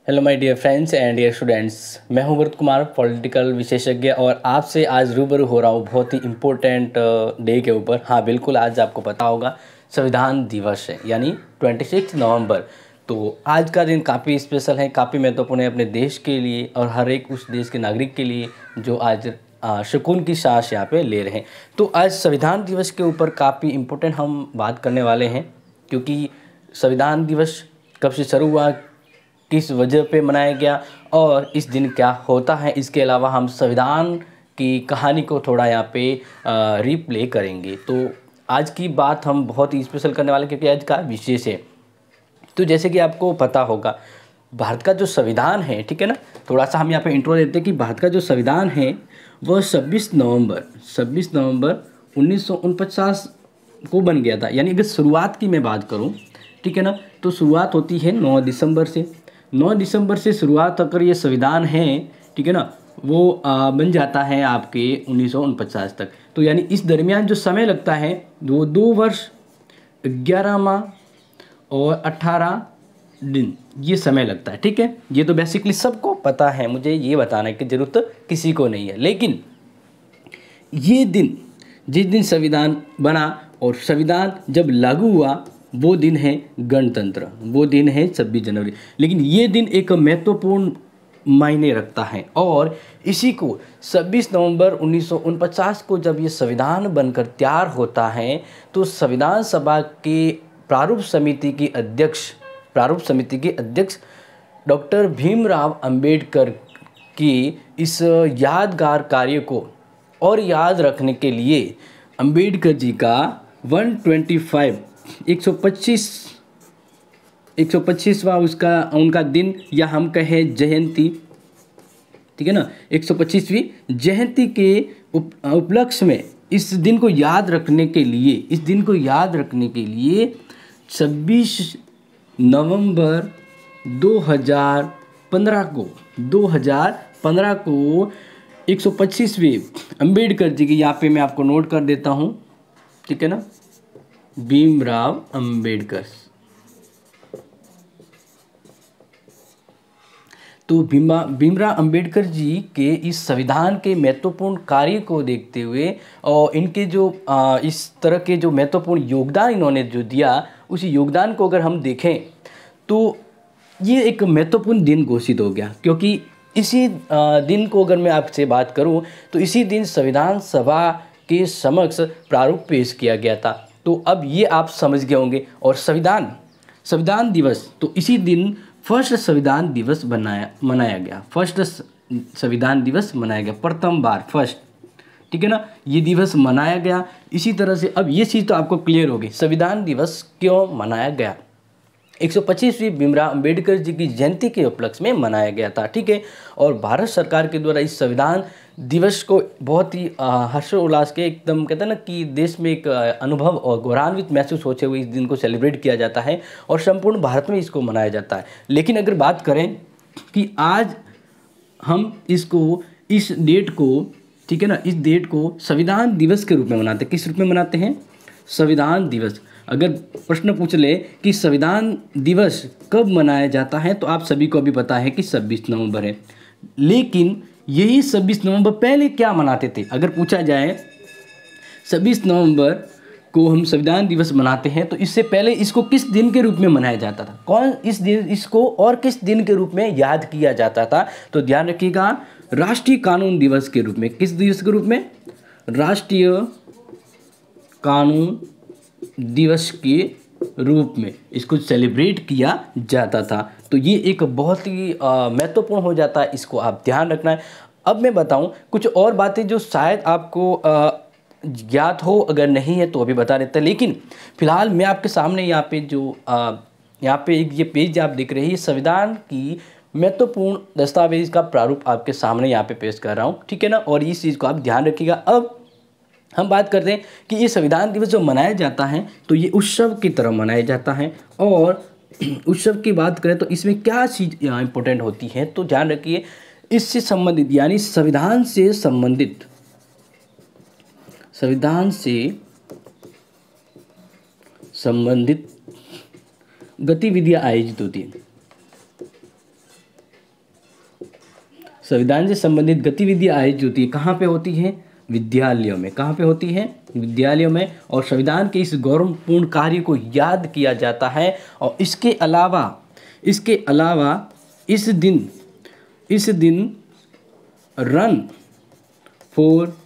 Hello my dear friends and dear students, मैं हूं व्रत कुमार, पॉलिटिकल विशेषज्ञ, और आपसे आज रूबरू हो रहा हूं बहुत ही इम्पोर्टेंट डे के ऊपर। हाँ बिल्कुल, आज आपको पता होगा संविधान दिवस है, यानी 26 नवंबर। तो आज का दिन काफ़ी स्पेशल है, काफ़ी महत्वपूर्ण है अपने देश के लिए और हर एक उस देश के नागरिक के लिए जो आज सुकून की सांस यहाँ पे ले रहे हैं। तो आज संविधान दिवस के ऊपर काफ़ी इम्पोर्टेंट हम बात करने वाले हैं, क्योंकि संविधान दिवस कब से शुरू हुआ, किस वजह पे मनाया गया और इस दिन क्या होता है। इसके अलावा हम संविधान की कहानी को थोड़ा यहाँ पे रिप्ले करेंगे। तो आज की बात हम बहुत ही स्पेशल करने वाले हैं, क्योंकि आज का विशेष है। तो जैसे कि आपको पता होगा, भारत का जो संविधान है, ठीक है ना, थोड़ा सा हम यहाँ पे इंट्रो देते हैं कि भारत का जो संविधान है वह 26 नवंबर 1949 को बन गया था। यानी अगर शुरुआत की मैं बात करूँ, ठीक है ना, तो शुरुआत होती है 9 दिसंबर से। 9 दिसंबर से शुरुआत होकर ये संविधान है, ठीक है ना, वो बन जाता है आपके 1949 तक। तो यानी इस दरमियान जो समय लगता है वो 2 वर्ष 11 माह और 18 दिन ये समय लगता है, ठीक है। ये तो बेसिकली सबको पता है, मुझे ये बताने की ज़रूरत किसी को नहीं है। लेकिन ये दिन, जिस दिन संविधान बना और संविधान जब लागू हुआ, वो दिन है गणतंत्र, वो दिन है 26 जनवरी। लेकिन ये दिन एक महत्वपूर्ण मायने रखता है, और इसी को 26 नवंबर 1949 को जब ये संविधान बनकर तैयार होता है, तो संविधान सभा के प्रारूप समिति के अध्यक्ष डॉक्टर भीमराव अंबेडकर की इस यादगार कार्य को और याद रखने के लिए अंबेडकर जी का 125वां उनका दिन, या हम कहें जयंती, ठीक है ना, 125वीं जयंती के उपलक्ष्य में इस दिन को याद रखने के लिए 26 नवंबर 2015 को 125वें अंबेडकर जी की, यहाँ पे मैं आपको नोट कर देता हूँ, ठीक है ना, भीमराव अंबेडकर। तो भीमराव अंबेडकर जी के इस संविधान के महत्वपूर्ण कार्य को देखते हुए और इनके जो इस तरह के जो महत्वपूर्ण योगदान इन्होंने जो दिया, उस योगदान को अगर हम देखें तो ये एक महत्वपूर्ण दिन घोषित हो गया। क्योंकि इसी दिन को अगर मैं आपसे बात करूं, तो इसी दिन संविधान सभा के समक्ष प्रारूप पेश किया गया था। तो अब ये आप समझ गए होंगे। और संविधान दिवस, तो इसी दिन फर्स्ट संविधान दिवस मनाया गया, प्रथम बार, फर्स्ट, ठीक है ना, ये दिवस मनाया गया। इसी तरह से अब ये चीज़ तो आपको क्लियर होगी, संविधान दिवस क्यों मनाया गया। 125वीं भीमराव अंबेडकर जी की जयंती के उपलक्ष्य में मनाया गया था, ठीक है। और भारत सरकार के द्वारा इस संविधान दिवस को बहुत ही हर्षोल्लास के, एकदम कहते हैं ना कि देश में एक अनुभव और गौरवान्वित महसूस होते हुए इस दिन को सेलिब्रेट किया जाता है और संपूर्ण भारत में इसको मनाया जाता है। लेकिन अगर बात करें कि आज हम इस डेट को, ठीक है ना, इस डेट को संविधान दिवस के रूप में मनाते हैं। किस रूप में मनाते हैं? संविधान दिवस। अगर प्रश्न पूछ ले कि संविधान दिवस कब मनाया जाता है, तो आप सभी को अभी पता है कि 26 नवंबर है। लेकिन यही 26 नवंबर पहले क्या मनाते थे? अगर पूछा जाए 26 नवंबर को हम संविधान दिवस मनाते हैं, तो इससे पहले इसको किस दिन के रूप में मनाया जाता था? कौन इस दिन इसको और किस दिन के रूप में याद किया जाता था? तो ध्यान रखिएगा, राष्ट्रीय कानून दिवस के रूप में। किस दिवस के रूप में? राष्ट्रीय कानून दिवस के रूप में इसको सेलिब्रेट किया जाता था। तो ये एक बहुत ही महत्वपूर्ण हो जाता है, इसको आप ध्यान रखना है। अब मैं बताऊं कुछ और बातें जो शायद आपको ज्ञात हो, अगर नहीं है तो अभी बता देता। लेकिन फिलहाल मैं आपके सामने यहाँ पे जो यहाँ पे एक ये पेज आप देख रहे हैं, संविधान की महत्वपूर्ण दस्तावेज का प्रारूप आपके सामने यहाँ पे पेश कर रहा हूँ, ठीक है ना। और इस चीज़ को आप ध्यान रखिएगा। अब हम बात करते हैं कि ये संविधान दिवस जो मनाया जाता है, तो ये उत्सव की तरह मनाया जाता है। और उत्सव की बात करें तो इसमें क्या चीज़ यहाँ इंपॉर्टेंट होती है, तो ध्यान रखिए, इससे संबंधित, यानी संविधान से संबंधित गतिविधियाँ आयोजित होती हैं। संविधान से संबंधित गतिविधियाँ आयोजित होती है कहाँ पे होती हैं? विद्यालयों में। कहाँ पे होती है? विद्यालयों में। और संविधान के इस गौरवपूर्ण कार्य को याद किया जाता है। और इसके अलावा इस दिन रन फॉर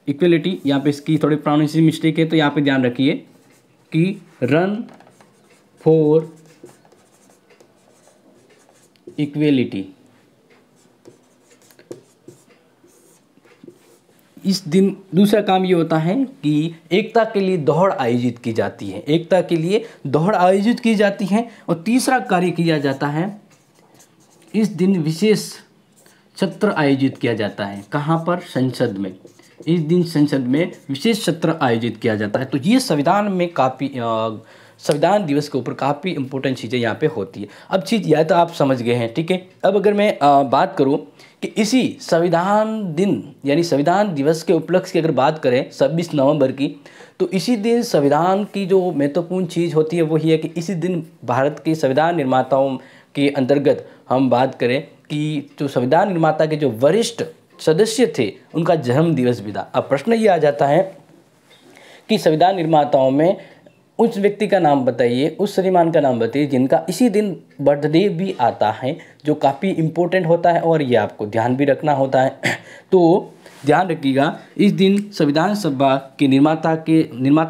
इक्वलिटी यहाँ पे इसकी थोड़ी प्रोनाउंसिएशन मिस्टेक है, तो यहाँ पे ध्यान रखिए कि रन फॉर इक्वलिटी, इस दिन दूसरा काम ये होता है कि एकता के लिए दौड़ आयोजित की जाती है। एकता के लिए दौड़ आयोजित की जाती है। और तीसरा कार्य किया जाता है, इस दिन विशेष सत्र आयोजित किया जाता है। कहाँ पर? संसद में। इस दिन संसद में विशेष सत्र आयोजित किया जाता है। तो ये संविधान में काफ़ी संविधान दिवस के ऊपर काफ़ी इंपॉर्टेंट चीज़ें यहाँ पे होती है। अब चीज़ यह तो आप समझ गए हैं, ठीक है। अब अगर मैं बात करूँ कि इसी संविधान दिन यानी संविधान दिवस के उपलक्ष्य की अगर बात करें 26 नवंबर की, तो इसी दिन संविधान की जो महत्वपूर्ण चीज़ होती है वो ही है कि इसी दिन भारत के संविधान निर्माताओं के अंतर्गत हम बात करें कि जो संविधान निर्माता के जो वरिष्ठ सदस्य थे उनका जन्म दिवस भी था। अब प्रश्न ये आ जाता है कि संविधान निर्माताओं में उस व्यक्ति का नाम बताइए, उस श्रीमान का नाम बताइए जिनका इसी दिन बर्थडे भी आता है, जो काफ़ी इम्पोर्टेंट होता है और ये आपको ध्यान भी रखना होता है। तो ध्यान रखिएगा, इस दिन संविधान सभा के निर्माता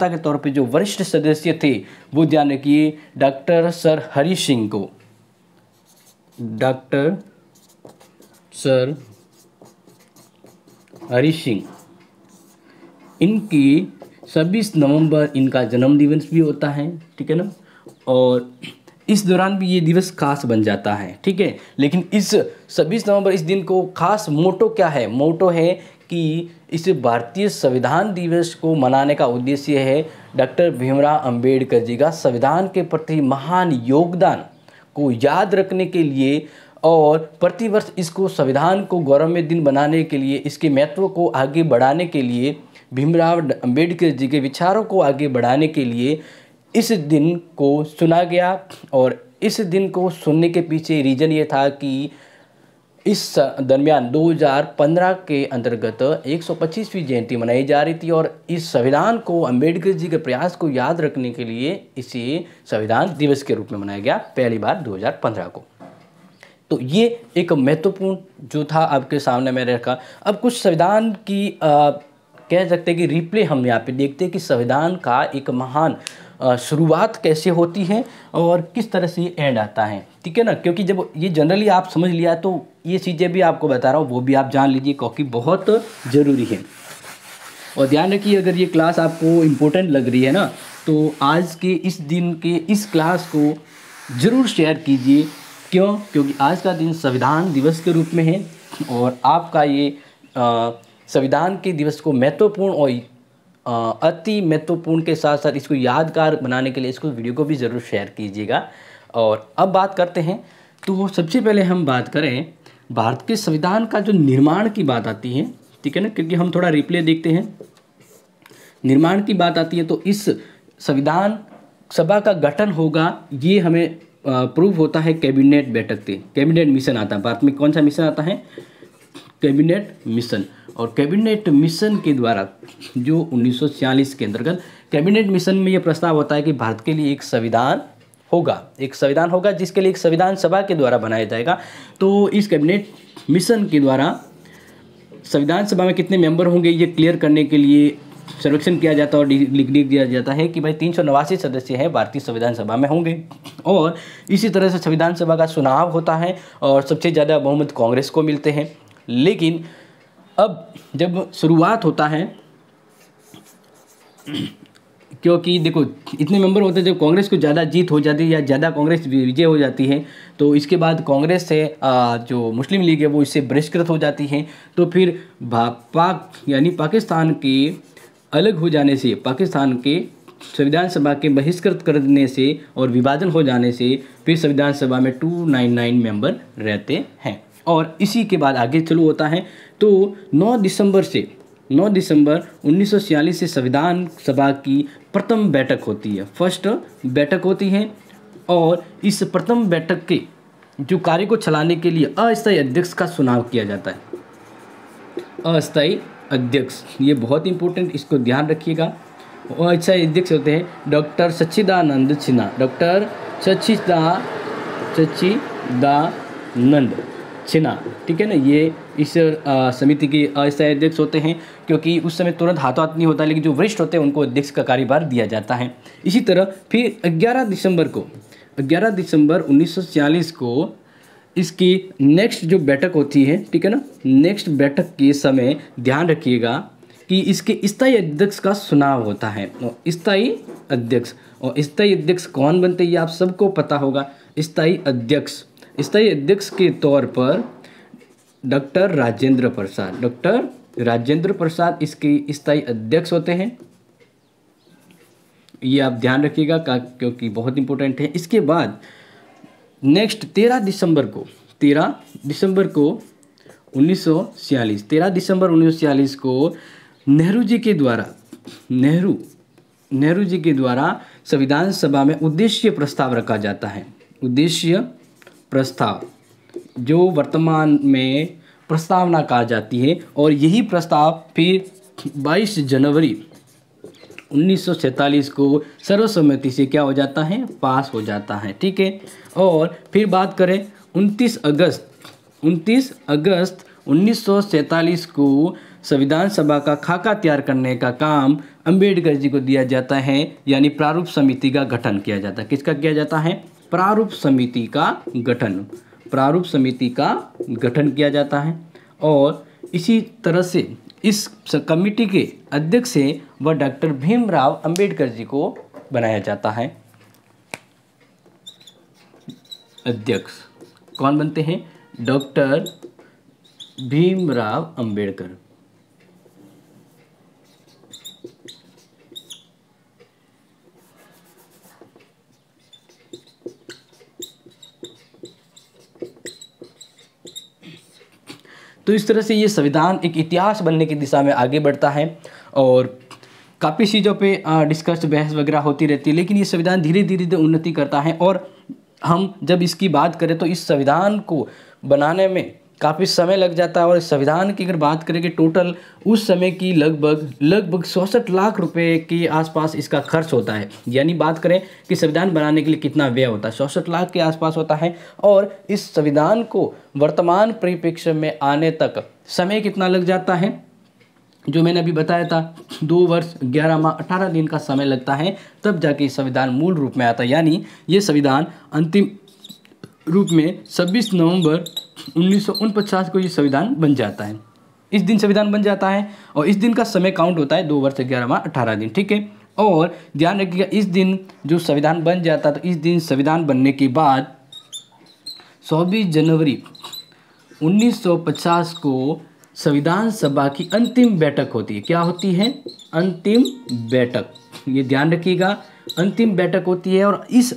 के तौर पे जो वरिष्ठ सदस्य थे वो ध्यान रखिए डॉक्टर सर हरि सिंह को। डॉक्टर सर हरि सिंह, इनकी 26 नवंबर इनका जन्मदिवस भी होता है, ठीक है ना। और इस दौरान भी ये दिवस खास बन जाता है, ठीक है। लेकिन इस 26 नवंबर इस दिन को खास मोटो क्या है? मोटो है कि इस भारतीय संविधान दिवस को मनाने का उद्देश्य है डॉक्टर भीमराव अंबेडकर जी का संविधान के प्रति महान योगदान को याद रखने के लिए और प्रतिवर्ष इसको संविधान को गौरवमय दिन बनाने के लिए, इसके महत्व को आगे बढ़ाने के लिए, भीमराव अंबेडकर जी के विचारों को आगे बढ़ाने के लिए इस दिन को चुना गया। और इस दिन को सुनने के पीछे रीज़न ये था कि इस दरमियान 2015 के अंतर्गत 125वीं जयंती मनाई जा रही थी और इस संविधान को अंबेडकर जी के प्रयास को याद रखने के लिए इसे संविधान दिवस के रूप में मनाया गया पहली बार 2015 को। तो ये एक महत्वपूर्ण जो था आपके सामने मैंने रखा। अब कुछ संविधान की कह सकते हैं कि रिप्ले हम यहाँ पे देखते हैं कि संविधान का एक महान शुरुआत कैसे होती है और किस तरह से एंड आता है, ठीक है ना। क्योंकि जब ये जनरली आप समझ लिया तो ये चीज़ें भी आपको बता रहा हूँ वो भी आप जान लीजिए क्योंकि बहुत ज़रूरी है। और ध्यान रखिए, अगर ये क्लास आपको इम्पोर्टेंट लग रही है ना तो आज के इस दिन के इस क्लास को ज़रूर शेयर कीजिए। क्यों? क्योंकि आज का दिन संविधान दिवस के रूप में है और आपका ये संविधान के दिवस को महत्वपूर्ण और अति महत्वपूर्ण के साथ साथ इसको यादगार बनाने के लिए इसको वीडियो को भी ज़रूर शेयर कीजिएगा। और अब बात करते हैं, तो सबसे पहले हम बात करें भारत के संविधान का जो निर्माण की बात आती है, ठीक है ना, क्योंकि हम थोड़ा रिप्ले देखते हैं। निर्माण की बात आती है तो इस संविधान सभा का गठन होगा ये हमें प्रूव होता है कैबिनेट बैठक से। कैबिनेट मिशन आता है भारत में, कौन सा मिशन आता है? Cabinet mission. और कैबिनेट मिशन के द्वारा जो 1946 के अंतर्गत कैबिनेट मिशन में ये प्रस्ताव होता है कि भारत के लिए एक संविधान होगा जिसके लिए एक संविधान सभा के द्वारा बनाया जाएगा। तो इस कैबिनेट मिशन के द्वारा संविधान सभा में कितने मेंबर होंगे ये क्लियर करने के लिए सर्वेक्षण किया जाता है और लिख दिया जाता है कि भाई 389 सदस्य हैं भारतीय संविधान सभा में होंगे। और इसी तरह से संविधान सभा का चुनाव होता है और सबसे ज़्यादा बहुमत कांग्रेस को मिलते हैं। लेकिन अब जब शुरुआत होता है, क्योंकि देखो इतने मेंबर होते हैं, जब कांग्रेस को ज़्यादा जीत हो जाती है या ज़्यादा कांग्रेस विजय हो जाती है तो इसके बाद कांग्रेस से जो मुस्लिम लीग है वो इससे बहिष्कृत हो जाती है। तो फिर यानी पाकिस्तान के अलग हो जाने से, पाकिस्तान के संविधान सभा के बहिष्कृत करने से और विभाजन हो जाने से फिर संविधान सभा में 299 मेंबर रहते हैं। और इसी के बाद आगे चालू होता है। तो 9 दिसंबर 1946 से संविधान सभा की प्रथम बैठक होती है, फर्स्ट बैठक होती है। और इस प्रथम बैठक के जो कार्य को चलाने के लिए अस्थायी अध्यक्ष का चुनाव किया जाता है। अस्थायी अध्यक्ष ये बहुत इंपॉर्टेंट, इसको ध्यान रखिएगा। अस्थायी अध्यक्ष होते हैं डॉक्टर सच्चिदानंद सिन्हा, डॉक्टर सच्चिदानंद सिन्हा, ठीक है ना। ये इस समिति के अस्थायी अध्यक्ष होते हैं, क्योंकि उस समय तुरंत हाथों हाथ नहीं होता, लेकिन जो वरिष्ठ होते हैं उनको अध्यक्ष का कार्यभार दिया जाता है। इसी तरह फिर 11 दिसंबर 1946 को इसकी नेक्स्ट जो बैठक होती है, ठीक है ना, नेक्स्ट बैठक के समय ध्यान रखिएगा कि इसके स्थायी अध्यक्ष का चुनाव होता है। स्थायी अध्यक्ष कौन बनते हैं ये आप सबको पता होगा। स्थायी अध्यक्ष के तौर पर डॉक्टर राजेंद्र प्रसाद इसके स्थायी अध्यक्ष होते हैं। ये आप ध्यान रखिएगा क्योंकि बहुत इंपॉर्टेंट है। इसके बाद नेक्स्ट 13 दिसंबर को 1946 को नेहरू जी के द्वारा संविधान सभा में उद्देश्य प्रस्ताव रखा जाता है। उद्देश्य प्रस्ताव जो वर्तमान में प्रस्तावना कहा जाती है, और यही प्रस्ताव फिर 22 जनवरी 1947 को सर्वसम्मति से क्या हो जाता है, पास हो जाता है, ठीक है। और फिर बात करें 29 अगस्त 1947 को संविधान सभा का खाका तैयार करने का काम अंबेडकर जी को दिया जाता है, यानी प्रारूप समिति का गठन किया जाता है। किसका किया जाता है? प्रारूप समिति का गठन किया जाता है। और इसी तरह से इस कमेटी के अध्यक्ष से वह डॉक्टर भीमराव अंबेडकर जी को बनाया जाता है। अध्यक्ष कौन बनते हैं? डॉक्टर भीमराव अंबेडकर। तो इस तरह से ये संविधान एक इतिहास बनने की दिशा में आगे बढ़ता है, और काफ़ी चीज़ों पे डिस्कस बहस वगैरह होती रहती है, लेकिन ये संविधान धीरे धीरे उन्नति करता है। और हम जब इसकी बात करें तो इस संविधान को बनाने में काफ़ी समय लग जाता है। और इस संविधान की अगर बात करें कि टोटल उस समय की लगभग 66 लाख रुपए के आसपास इसका खर्च होता है। यानी बात करें कि संविधान बनाने के लिए कितना व्यय होता है, 66 लाख के आसपास होता है। और इस संविधान को वर्तमान परिप्रेक्ष्य में आने तक समय कितना लग जाता है, जो मैंने अभी बताया था, 2 वर्ष 11 माह 18 दिन का समय लगता है, तब जाके संविधान मूल रूप में आता है। यानी ये संविधान अंतिम रूप में 26 नवंबर 1949 को ये संविधान बन जाता है। इस दिन संविधान बन जाता है, और इस दिन का समय काउंट होता है 2 वर्ष 11 माह 18 दिन, ठीक है। और ध्यान रखिएगा, इस दिन जो संविधान बन जाता है, तो इस दिन संविधान बनने के बाद 24 जनवरी 1950 को संविधान सभा की अंतिम बैठक होती है। क्या होती है? अंतिम बैठक। ये ध्यान रखिएगा, अंतिम बैठक होती है। और इस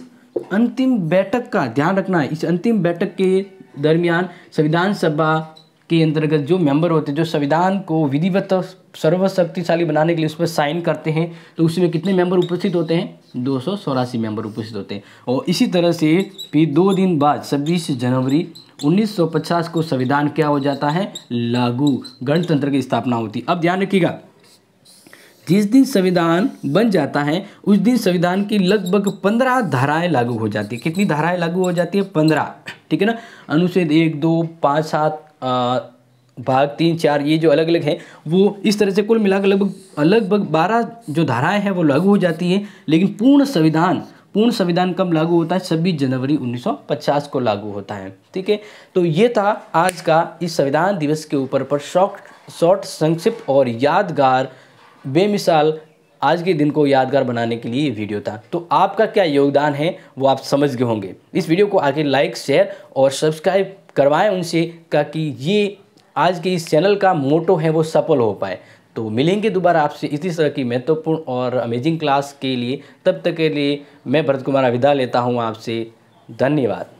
अंतिम बैठक का ध्यान रखना है, इस अंतिम बैठक के दरमियान संविधान सभा के अंतर्गत जो मेंबर होते हैं, जो संविधान को विधिवत सर्वशक्तिशाली बनाने के लिए उस पर साइन करते हैं, तो उसमें कितने मेंबर उपस्थित होते हैं? 284 मेंबर उपस्थित होते हैं। और इसी तरह से फिर 2 दिन बाद 26 जनवरी 1950 को संविधान क्या हो जाता है? लागू। गणतंत्र की स्थापना होती है। अब ध्यान रखिएगा, जिस दिन संविधान बन जाता है उस दिन संविधान की लगभग 15 धाराएं लागू हो जाती है। कितनी धाराएं लागू हो जाती है? 15, ठीक है ना। अनुच्छेद 1, 2, 5, 7, भाग 3, 4 ये जो अलग अलग हैं, वो इस तरह से कुल मिलाकर लगभग 12 जो धाराएं हैं वो लागू हो जाती हैं। लेकिन पूर्ण संविधान कब लागू होता है? 26 जनवरी 1950 को लागू होता है, ठीक है। तो ये था आज का इस संविधान दिवस के ऊपर पर शॉर्ट, संक्षिप्त और यादगार, बेमिसाल आज के दिन को यादगार बनाने के लिए ये वीडियो था। तो आपका क्या योगदान है वो आप समझ गए होंगे। इस वीडियो को आगे लाइक, शेयर और सब्सक्राइब करवाएं उनसे, ताकि ये आज के इस चैनल का मोटो है वो सफल हो पाए। तो मिलेंगे दोबारा आपसे इसी तरह की महत्वपूर्ण और अमेजिंग क्लास के लिए। तब तक के लिए मैं भरत कुमार विदा लेता हूँ आपसे। धन्यवाद।